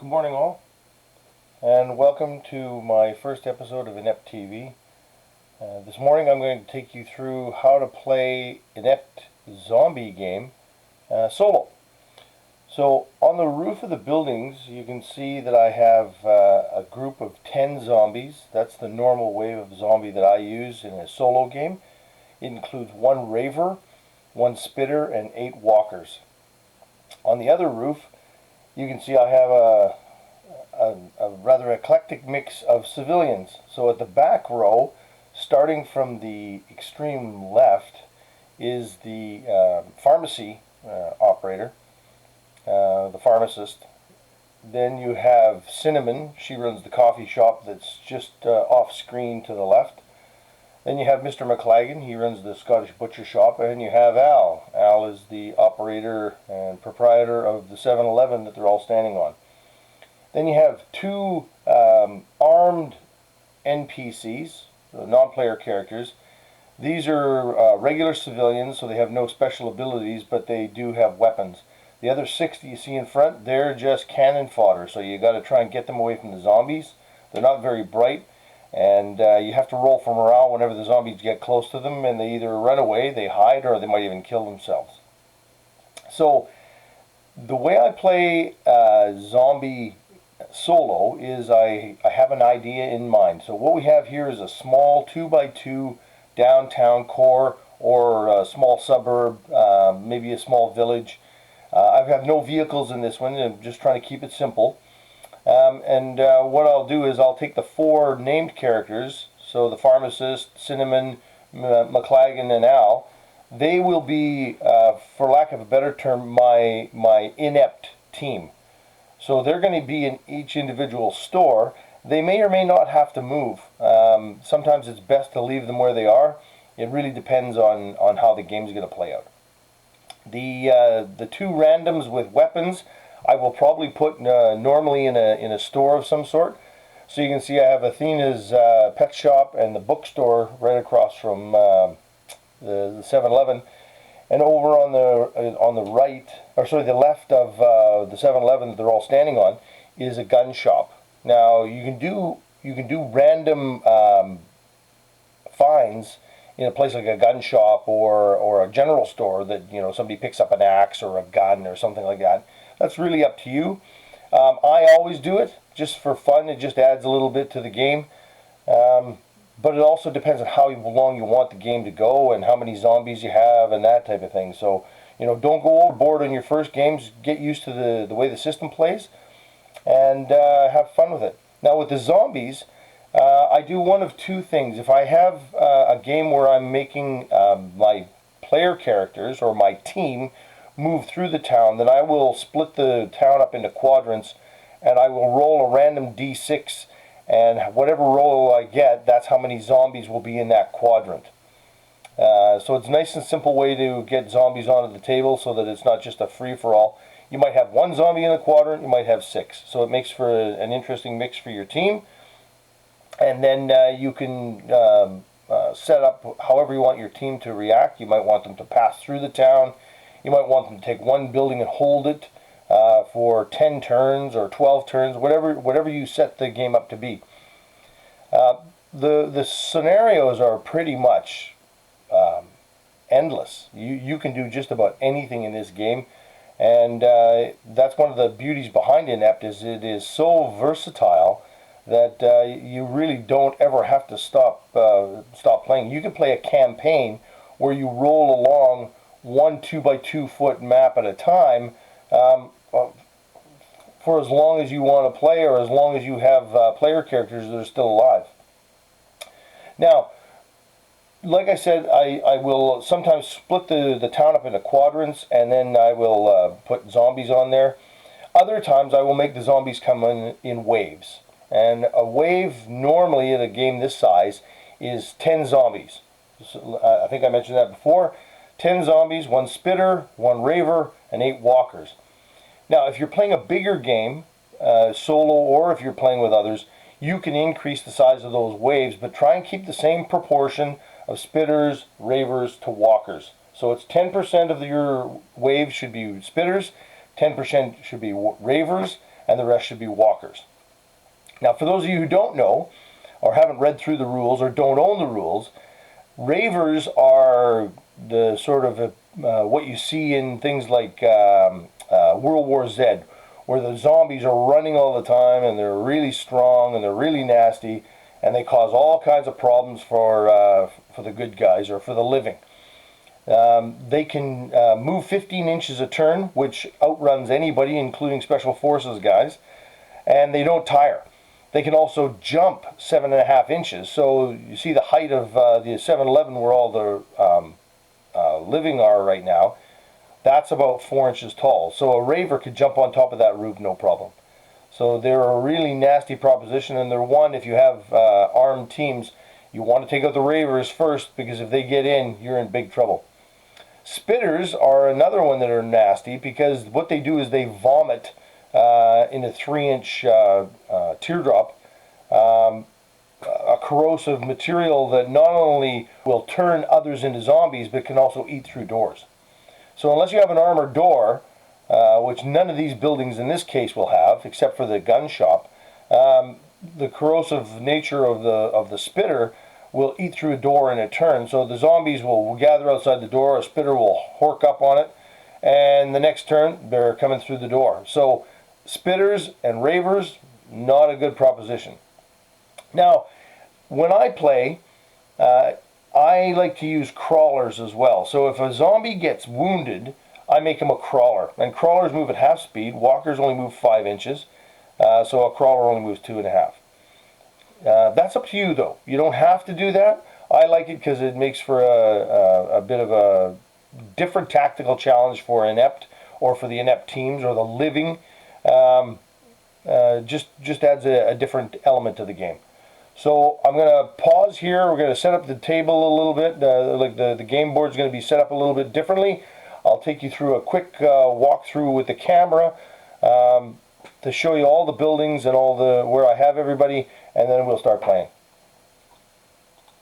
Good morning all, and welcome to my first episode of INEPTT TV. This morning I'm going to take you through how to play INEPTT zombie game solo. So on the roof of the buildings you can see that I have a group of 10 zombies. That's the normal wave of zombie that I use in a solo game. It includes 1 raver, 1 spitter, and 8 walkers. On the other roof you can see I have a rather eclectic mix of civilians. So at the back row, starting from the extreme left, is the pharmacy operator, the pharmacist. Then you have Cinnamon. She runs the coffee shop that's just off screen to the left. Then you have Mr. McLagan. He runs the Scottish Butcher Shop. And you have Al. Al is the operator and proprietor of the 7-Eleven that they're all standing on. Then you have 2 armed NPCs, non-player characters. These are regular civilians, so they have no special abilities, but they do have weapons. The other 6 that you see in front, they're just cannon fodder, so you got to try and get them away from the zombies. They're not very bright. And you have to roll for morale whenever the zombies get close to them, and they either run away, they hide, or they might even kill themselves. So the way I play zombie solo is I have an idea in mind. So what we have here is a small 2x2 downtown core, or a small suburb, maybe a small village. I have no vehicles in this one. I'm just trying to keep it simple. What I'll do is I'll take the 4 named characters, so the pharmacist, Cinnamon, McLagan, and Al. They will be, for lack of a better term, my inept team. So they're going to be in each individual store. They may or may not have to move. Sometimes it's best to leave them where they are. It really depends on how the game's going to play out. The 2 randoms with weapons I will probably put normally in a store of some sort. So you can see I have Athena's pet shop and the bookstore right across from the 7-Eleven. And over on the right, or sorry, the left of the 7-Eleven that they're all standing on, is a gun shop. Now you can do random finds in a place like a gun shop or a general store that somebody picks up an axe or a gun or something like that. That's really up to you. I always do it just for fun. It just adds a little bit to the game. But it also depends on how long you want the game to go and how many zombies you have and that type of thing. So, don't go overboard on your first games. Get used to the way the system plays and have fun with it. Now with the zombies, I do one of 2 things. If I have a game where I'm making my player characters or my team move through the town, then I will split the town up into quadrants and I will roll a random d6, and whatever roll I get, that's how many zombies will be in that quadrant. So it's a nice and simple way to get zombies onto the table so that it's not just a free-for-all. You might have 1 zombie in a quadrant, you might have 6. So it makes for an interesting mix for your team. And then you can set up however you want your team to react. You might want them to pass through the town. You might want them to take 1 building and hold it for 10 turns or 12 turns, whatever you set the game up to be. The scenarios are pretty much endless. You can do just about anything in this game, and that's one of the beauties behind INEPTT, is it is so versatile that you really don't ever have to stop playing. You can play a campaign where you roll along 1 2x2 foot map at a time for as long as you want to play, or as long as you have player characters that are still alive. Now, like I said, I will sometimes split the town up into quadrants, and then I will put zombies on there. Other times I will make the zombies come in waves. And a wave normally in a game this size is 10 zombies. So, I think I mentioned that before. 10 zombies, 1 spitter, 1 raver, and 8 walkers. Now, if you're playing a bigger game, solo, or if you're playing with others, you can increase the size of those waves, but try and keep the same proportion of spitters, ravers to walkers. So it's 10% of your wave should be spitters, 10% should be ravers, and the rest should be walkers. Now, for those of you who don't know, or haven't read through the rules, or don't own the rules, ravers are the sort of what you see in things like World War Z, where the zombies are running all the time, and they're really strong, and they're really nasty, and they cause all kinds of problems for the good guys, or for the living. They can move 15 inches a turn, which outruns anybody, including Special Forces guys, and they don't tire. They can also jump 7.5 inches. So you see the height of the 7-Eleven where all the living are right now. That's about 4 inches tall. So a raver could jump on top of that roof, no problem. So they're a really nasty proposition, and they're one, if you have armed teams, you want to take out the ravers first, because if they get in, you're in big trouble. Spitters are another one that are nasty, because what they do is they vomit in a 3-inch teardrop a corrosive material that not only will turn others into zombies, but can also eat through doors. So unless you have an armored door, which none of these buildings in this case will have, except for the gun shop, the corrosive nature of the spitter will eat through a door in a turn. So the zombies will gather outside the door, a spitter will hork up on it, and the next turn they're coming through the door. So spitters and ravers, not a good proposition. Now, when I play, I like to use crawlers as well. So if a zombie gets wounded, I make him a crawler. And crawlers move at half speed. Walkers only move 5 inches. So a crawler only moves 2.5. That's up to you, though. You don't have to do that. I like it because it makes for a bit of a different tactical challenge for INEPTT, or for the INEPTT teams, or the living. Just adds a different element to the game. So I'm going to pause here. We're going to set up the table a little bit. Like the game board is going to be set up a little bit differently. I'll take you through a quick walkthrough with the camera to show you all the buildings and all where I have everybody, and then we'll start playing.